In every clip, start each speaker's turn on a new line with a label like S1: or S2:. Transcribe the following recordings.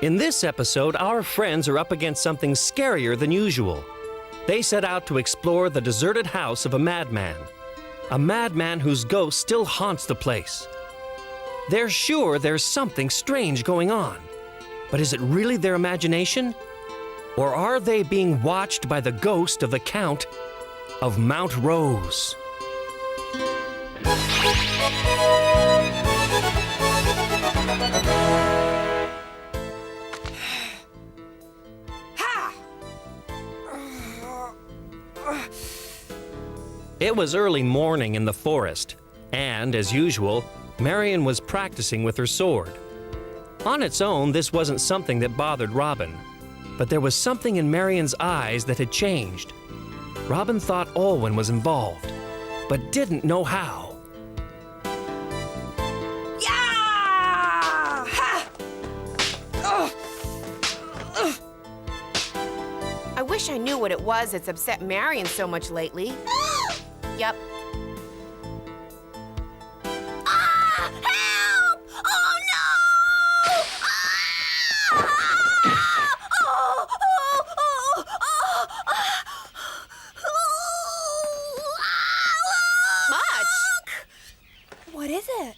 S1: In this episode, our friends are up against something scarier than usual. They set out to explore the deserted house of a madman whose ghost still haunts the place. They're sure there's something strange going on, but is it really their imagination? Or are they being watched by the ghost of the Count of Mount Rose? It was early morning in the forest, and, as usual, Marion was practicing with her sword. On its own, this wasn't something that bothered Robin, but there was something in Marion's eyes that had changed. Robin thought Olwen was involved, but didn't know how.
S2: Yeah! Ha!
S3: I wish I knew what it was that's upset Marion so much lately. Yep.
S2: Ah! Help! Oh no! Ah! Oh, oh, oh, oh,
S3: Much.
S2: What is it?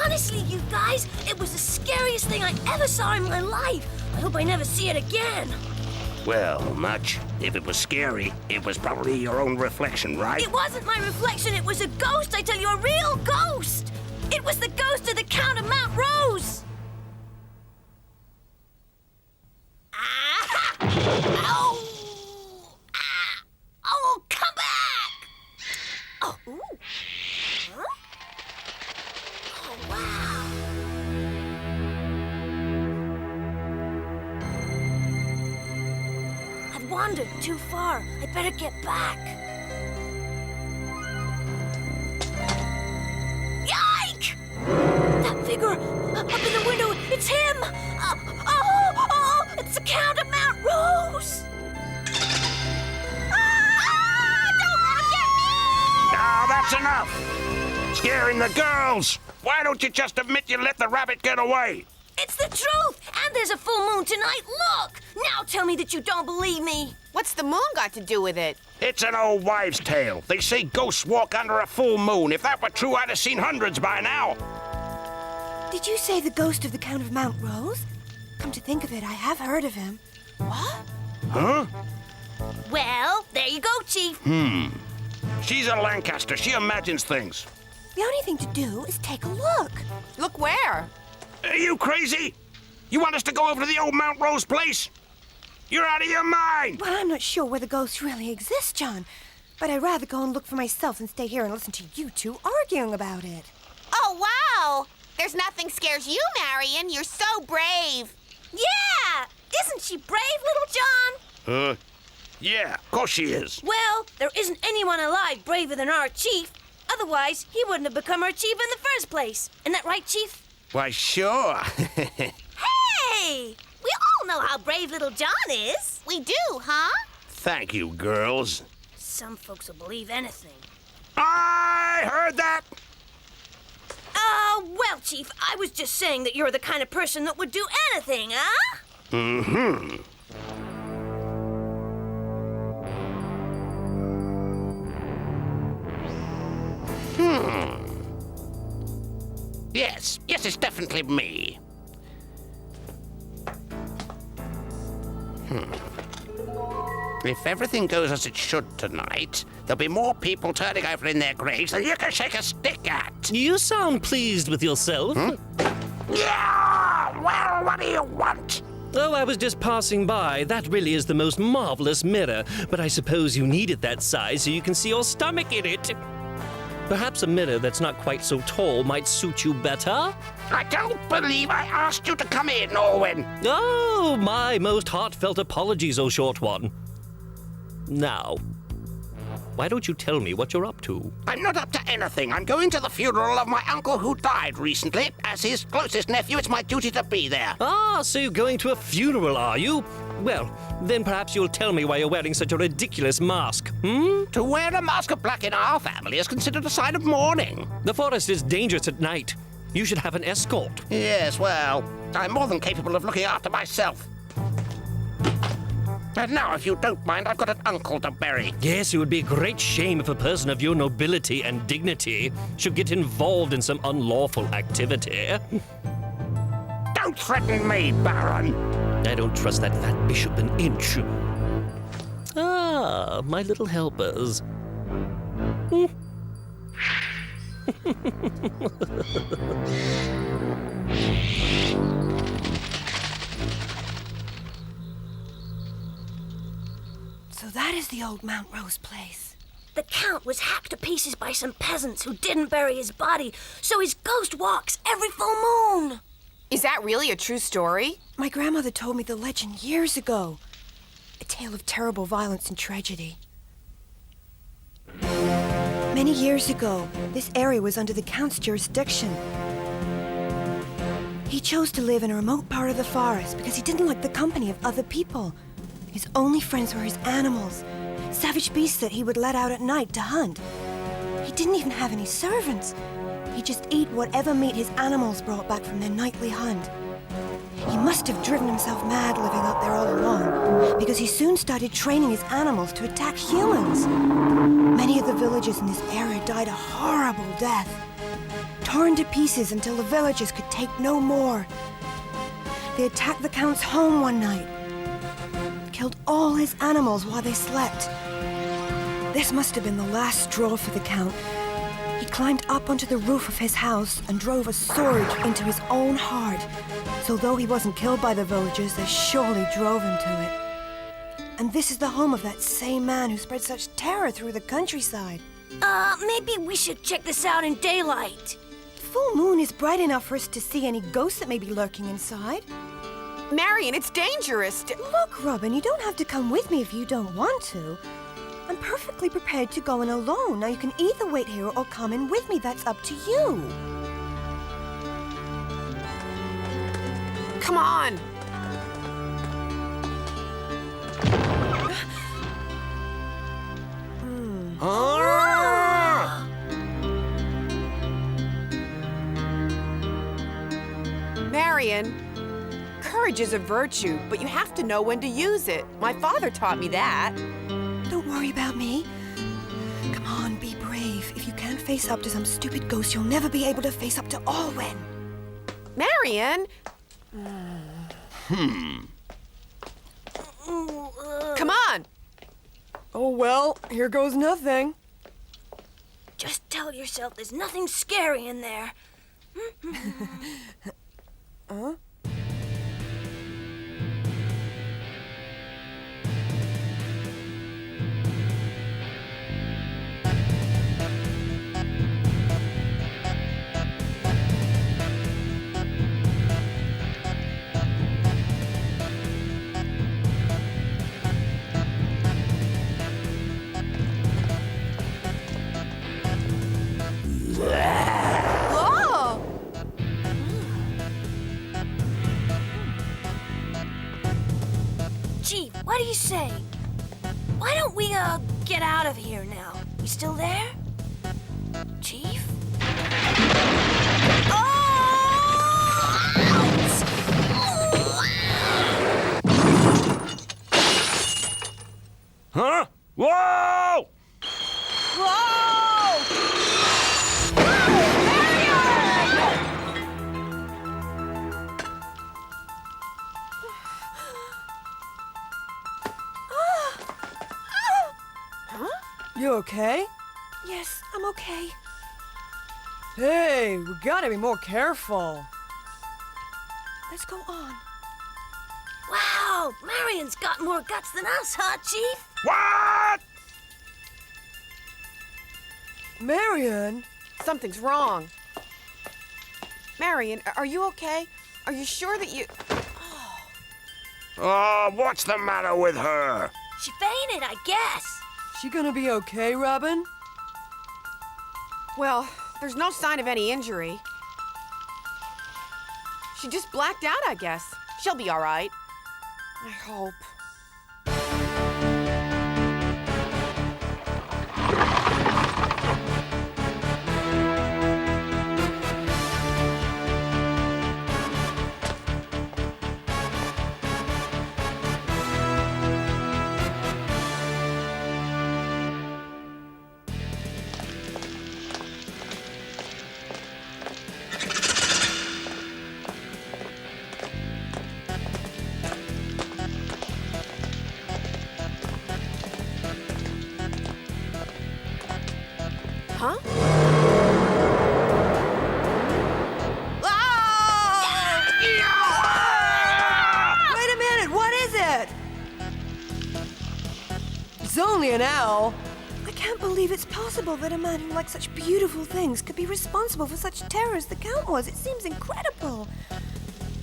S2: Honestly, you guys, it was the scariest thing I ever saw in my life. I hope I never see it again.
S4: Well, Much, if it was scary, it was probably your own reflection, right?
S2: It wasn't my reflection, it was a ghost, I tell you, a real ghost! It was the ghost of the Count of Mount Rose! Ah! Ow! Ah! Oh, come back! Oh, ooh. Huh? Oh, wow. I've wandered too far. I'd better get back. Yike! That figure up in the window, it's him! It's the Count of Mount Rose! Don't let him get me!
S4: Now that's enough! Scaring the girls! Why don't you just admit you let the rabbit get away?
S2: It's the truth! And there's a full moon tonight, look! Now tell me that you don't believe me!
S3: What's the moon got to do with it?
S4: It's an old wives' tale. They say ghosts walk under a full moon. If that were true, I'd have seen hundreds by now.
S5: Did you say the ghost of the Count of Mount Rose? Come to think of it, I have heard of him.
S3: What?
S4: Huh?
S2: Well, there you go, Chief.
S4: She's a Lancaster. She imagines things.
S5: The only thing to do is take a look.
S3: Look where?
S4: Are you crazy? You want us to go over to the old Mount Rose place? You're out of your mind!
S5: Well, I'm not sure whether ghosts really exist, John. But I'd rather go and look for myself than stay here and listen to you two arguing about it.
S3: Oh, wow! There's nothing scares you, Marion. You're so brave.
S2: Yeah! Isn't she brave, little John?
S4: Yeah, of course she is.
S2: Well, there isn't anyone alive braver than our Chief. Otherwise, he wouldn't have become our Chief in the first place. Isn't that right, Chief?
S4: Why, sure.
S2: Hey! We all know how brave little John is.
S3: We do, huh?
S4: Thank you, girls.
S2: Some folks will believe anything.
S4: I heard that!
S2: Well, Chief, I was just saying that you're the kind of person that would do anything, huh?
S4: Yes, it's definitely me. If everything goes as it should tonight, there'll be more people turning over in their graves than you can shake a stick at.
S1: You sound pleased with yourself.
S4: Yeah! Well, what do you want?
S1: Oh, I was just passing by. That really is the most marvelous mirror, but I suppose you need it that size so you can see your stomach in it. Perhaps a mirror that's not quite so tall might suit you better?
S4: I don't believe I asked you to come in, Orwin.
S1: Oh, my most heartfelt apologies, oh short one. Now, why don't you tell me what you're up to?
S4: I'm not up to anything. I'm going to the funeral of my uncle who died recently. As his closest nephew, it's my duty to be there.
S1: Ah, so you're going to a funeral, are you? Well, then perhaps you'll tell me why you're wearing such a ridiculous mask, hmm?
S4: To wear a mask of black in our family is considered a sign of mourning.
S1: The forest is dangerous at night. You should have an escort.
S4: Yes, well, I'm more than capable of looking after myself. And now, if you don't mind, I've got an uncle to bury.
S1: Yes, it would be a great shame if a person of your nobility and dignity should get involved in some unlawful activity.
S4: Don't threaten me, Baron.
S1: I don't trust that fat bishop an inch. Ah, my little helpers.
S5: So that is the old Mount Rose place.
S2: The Count was hacked to pieces by some peasants who didn't bury his body, so his ghost walks every full moon.
S3: Is that really a true story?
S5: My grandmother told me the legend years ago. A tale of terrible violence and tragedy. Many years ago, this area was under the Count's jurisdiction. He chose to live in a remote part of the forest because he didn't like the company of other people. His only friends were his animals, savage beasts that he would let out at night to hunt. He didn't even have any servants. He just ate whatever meat his animals brought back from their nightly hunt. He must have driven himself mad living up there all alone, because he soon started training his animals to attack humans. Many of the villagers in this area died a horrible death, torn to pieces until the villagers could take no more. They attacked the Count's home one night, killed all his animals while they slept. This must have been the last straw for the Count. He climbed up onto the roof of his house and drove a sword into his own heart. So though he wasn't killed by the villagers, they surely drove him to it. And this is the home of that same man who spread such terror through the countryside.
S2: Maybe we should check this out in daylight.
S5: The full moon is bright enough for us to see any ghosts that may be lurking inside.
S3: Marion, it's dangerous.
S5: Look, Robin, you don't have to come with me if you don't want to. I'm perfectly prepared to go in alone. Now, you can either wait here or come in with me. That's up to you.
S3: Come on. Marion, courage is a virtue, but you have to know when to use it. My father taught me that.
S5: Don't worry about me. Come on, be brave. If you can't face up to some stupid ghost, you'll never be able to face up to Alwyn.
S3: Marion! Come on!
S5: Oh, well, here goes nothing.
S2: Just tell yourself there's nothing scary in there.
S5: Huh?
S2: Chief, what do you say? Why don't we, get out of here now? You still there? Chief?
S1: Huh? Whoa!
S6: You okay?
S5: Yes, I'm okay.
S6: Hey, we gotta be more careful.
S5: Let's go on.
S2: Wow, Marion's got more guts than us, huh, Chief?
S4: What?
S6: Marion?
S3: Something's wrong. Marion, are you okay? Are you sure that you...
S4: Oh, what's the matter with her?
S2: She fainted, I guess.
S6: She gonna be okay, Robin?
S3: Well, there's no sign of any injury. She just blacked out, I guess. She'll be all right. I hope. Huh?
S6: Wait a minute, what is it? It's only an owl.
S5: I can't believe it's possible that a man who likes such beautiful things could be responsible for such terror as the Count was. It seems incredible.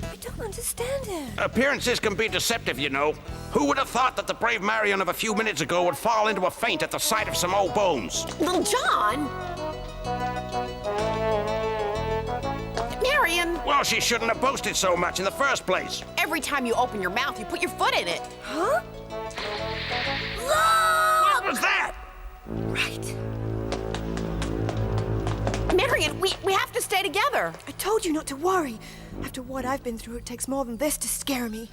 S5: I don't understand it.
S4: Appearances can be deceptive, you know. Who would have thought that the brave Marion of a few minutes ago would fall into a faint at the sight of some old bones?
S3: Little John? Marion,
S4: Well, she shouldn't have boasted so much in the first place.
S3: every time you open your mouth, you put your foot in it.
S5: Huh?
S4: What was that?
S5: Right.
S3: Marion, we have to stay together.
S5: I told you not to worry. After what I've been through, it takes more than this to scare me.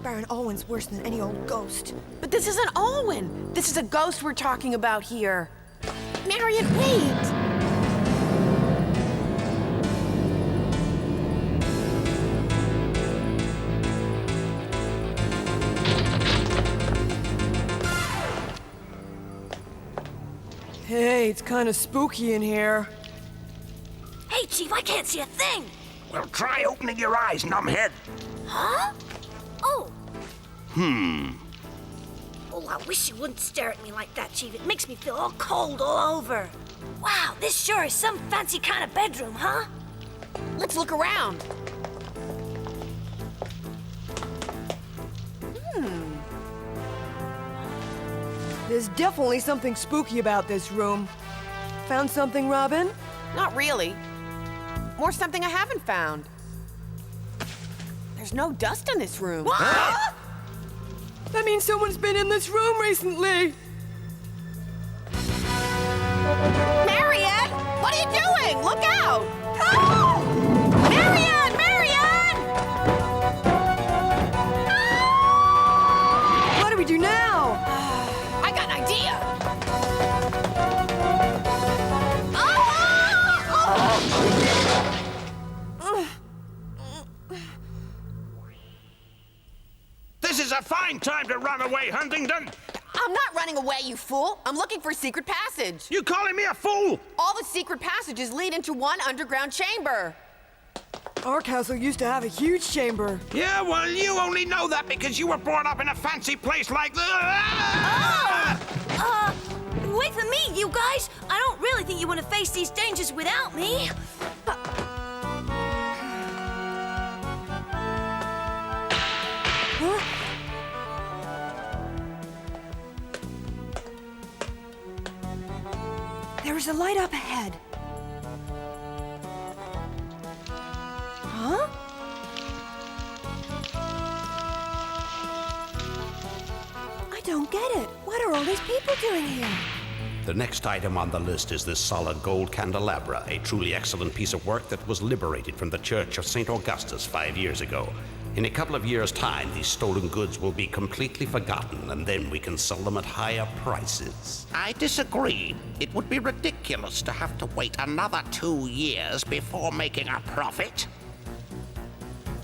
S5: Baron Alwyn's worse than any old ghost.
S3: But this isn't Alwyn. This is a ghost we're talking about here. Marion, wait.
S6: Hey, it's kind of spooky in here.
S2: Hey, Chief, I can't see a thing.
S4: Well, try opening your eyes, numbhead.
S2: Huh? Oh. Oh, I wish you wouldn't stare at me like that, Chief. It makes me feel all cold all over. Wow, this sure is some fancy kind of bedroom, huh?
S3: Let's look around.
S6: There's definitely something spooky about this room. Found something, Robin?
S3: Not really. More something I haven't found. There's no dust in this room.
S6: That means someone's been in this room recently.
S3: Marion! What are you doing? Look out! Oh! Marion! Marion!
S6: What do we do now?
S3: I got an idea!
S4: This is a fine time to run away, Huntington.
S3: I'm not running away, you fool. I'm looking for a secret passage.
S4: You calling me a fool?
S3: All the secret passages lead into one underground chamber.
S6: Our castle used to have a huge chamber.
S4: Yeah, well, you only know that because you were brought up in a fancy place like this.
S2: Wait for me, you guys. I don't really think you want to face these dangers without me.
S5: There is a light up ahead. Huh? I don't get it. What are all these people doing here?
S7: The next item on the list is this solid gold candelabra, a truly excellent piece of work that was liberated from the Church of St. Augustus 5 years ago. In a couple of years' time, these stolen goods will be completely forgotten, and then we can sell them at higher prices.
S4: I disagree. It would be ridiculous to have to wait another 2 years before making a profit.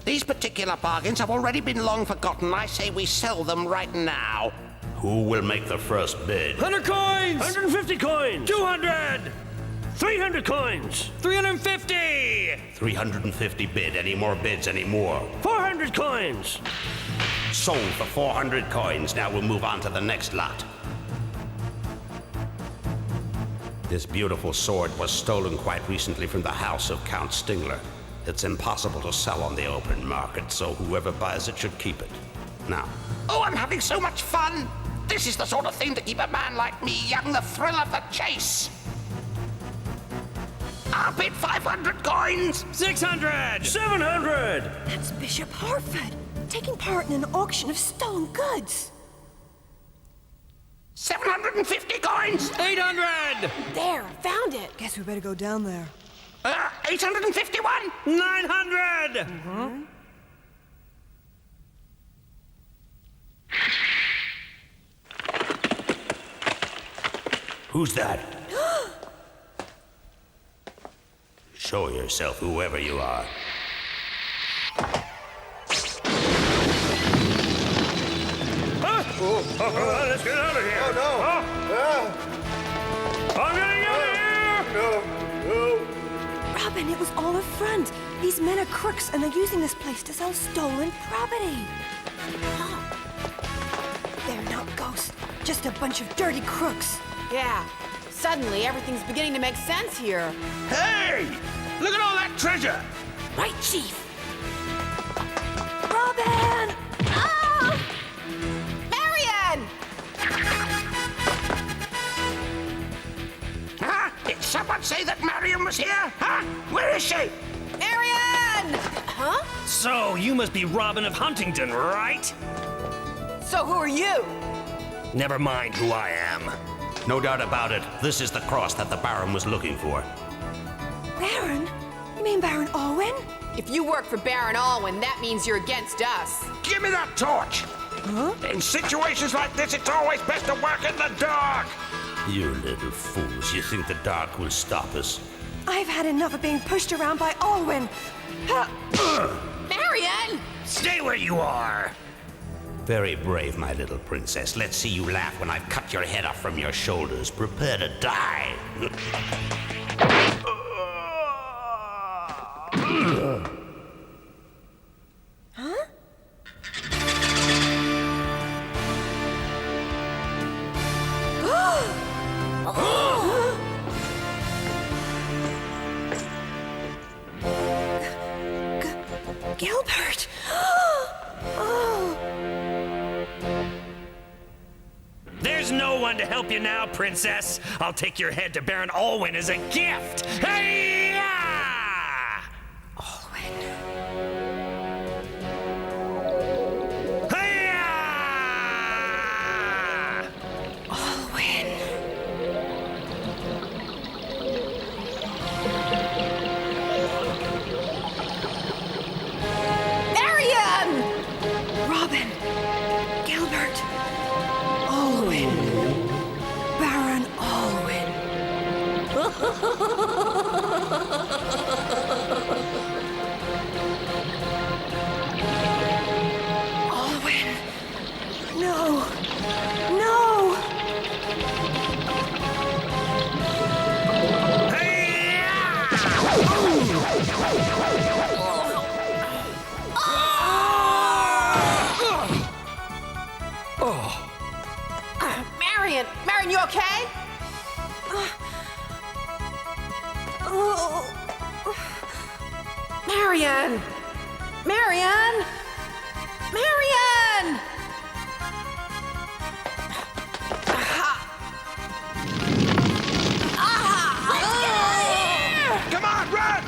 S4: These particular bargains have already been long forgotten. I say we sell them right now.
S7: Who will make the first bid?
S1: 100 coins! 150 coins! 200! 300 coins! 350!
S7: 350 bid. Any more bids? Any more?
S1: 400 coins!
S7: Sold for 400 coins. Now we'll move on to the next lot. This beautiful sword was stolen quite recently from the house of Count Stingler. It's impossible to sell on the open market, so whoever buys it should keep it. Now,
S4: Oh, I'm having so much fun! This is the sort of thing to keep a man like me young, the thrill of the chase! I'll bid 500 coins!
S1: 600! 700!
S5: That's Bishop Hartford, taking part in an auction of stolen goods.
S4: 750 coins!
S1: 800!
S3: There, found it.
S5: Guess we better go down there.
S4: 851!
S1: 900!
S7: who's that? Show yourself, whoever you are.
S1: Let's get out of here! Oh, no! I'm getting out of here!
S5: Robin, it was all a front. These men are crooks, and they're using this place to sell stolen property. They're not ghosts, just a bunch of dirty crooks.
S3: Yeah. Suddenly, everything's beginning to make sense here.
S4: Hey! Look at all that treasure!
S2: Right, Chief?
S5: Robin!
S3: Oh! Marion!
S4: Huh? Did someone say that Marion was here? Huh? Where is she?
S3: Marion! Huh?
S1: So, you must be Robin of Huntington, right?
S3: So who are you?
S1: Never mind who I am.
S7: No doubt about it, this is the cross that the Baron was looking for.
S5: Baron? You mean Baron Alwyn?
S3: If you work for Baron Alwyn, that means you're against us.
S4: Give me that torch! Huh? In situations like this, it's always best to work in the dark!
S7: You little fools, you think the dark will stop us?
S5: I've had enough of being pushed around by Alwyn.
S3: Marion!
S1: Stay where you are!
S7: Very brave, my little princess. Let's see you laugh when I've cut your head off from your shoulders. Prepare to die.
S5: Gilbert! Oh.
S1: There's no one to help you now, princess. I'll take your head to Baron Alwyn as a gift. Hey-ya!
S5: Alwyn.
S1: Hey-ya!
S5: Alwyn.
S3: Marion!
S5: Robin. Gilbert. Alwyn. Baron Alwyn. Alwyn. No. No.
S3: Marion! Marion, you okay?
S5: Oh.
S3: Marion! Marion! Marion!
S4: Come on, run!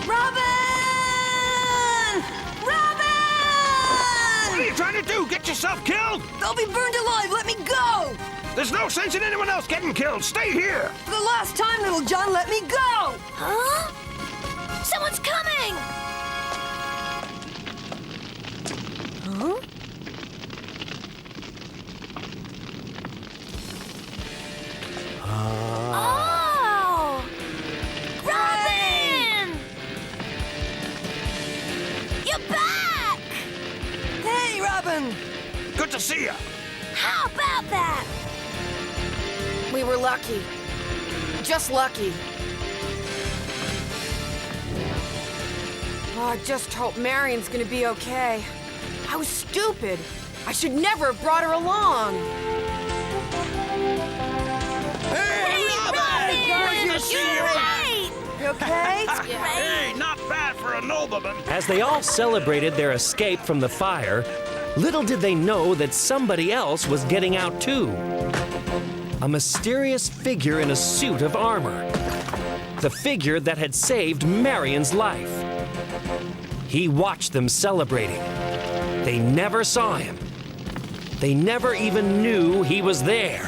S5: Robin!
S4: What are
S5: Robin!
S4: you trying to do? Get yourself killed?
S5: They'll be burned alive. Let me go.
S4: There's no sense in anyone else getting killed. Stay here!
S5: For the last time, Little John, let me go.
S2: Huh? Someone's coming!
S5: Huh?
S2: Oh! Robin! How about that?
S3: We were lucky. Just lucky. Oh, I just hope Marion's gonna be okay. I was stupid. I should never have brought her along.
S2: Hey, Robin! You're right!
S3: You okay?
S7: Hey, not bad for a nobleman.
S1: As they all celebrated their escape from the fire, little did they know that somebody else was getting out too. A mysterious figure in a suit of armor. The figure that had saved Marion's life. He watched them celebrating. They never saw him. They never even knew he was there.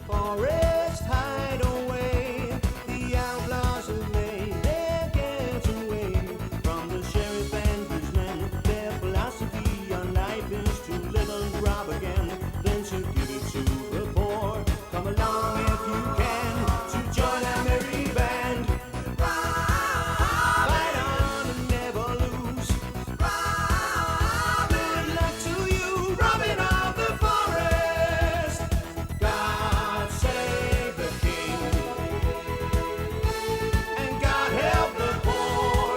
S8: Forest hideaway, the outlaws have made their getaway from the sheriff and his men. Their philosophy on life is to live and rob again, then to give it to the poor. Come along if you can to join our merry band. Fight on and never lose. Good luck to you, Robin of the Forest. God save the king, and God help the poor.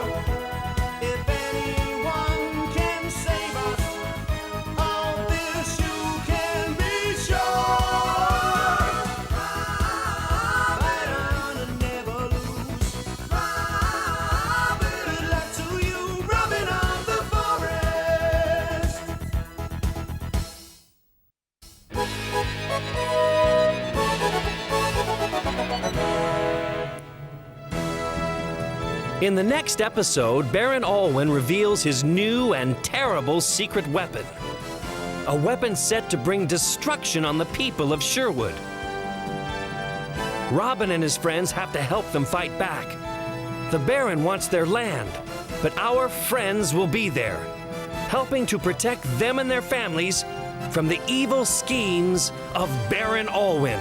S8: If anyone can save us, of this you can be sure. Fight on and never lose. Good luck to you, Robin of the Forest.
S1: In the next episode, Baron Alwyn reveals his new and terrible secret weapon. A weapon set to bring destruction on the people of Sherwood. Robin and his friends have to help them fight back. The Baron wants their land, but our friends will be there, helping to protect them and their families from the evil schemes of Baron Alwyn.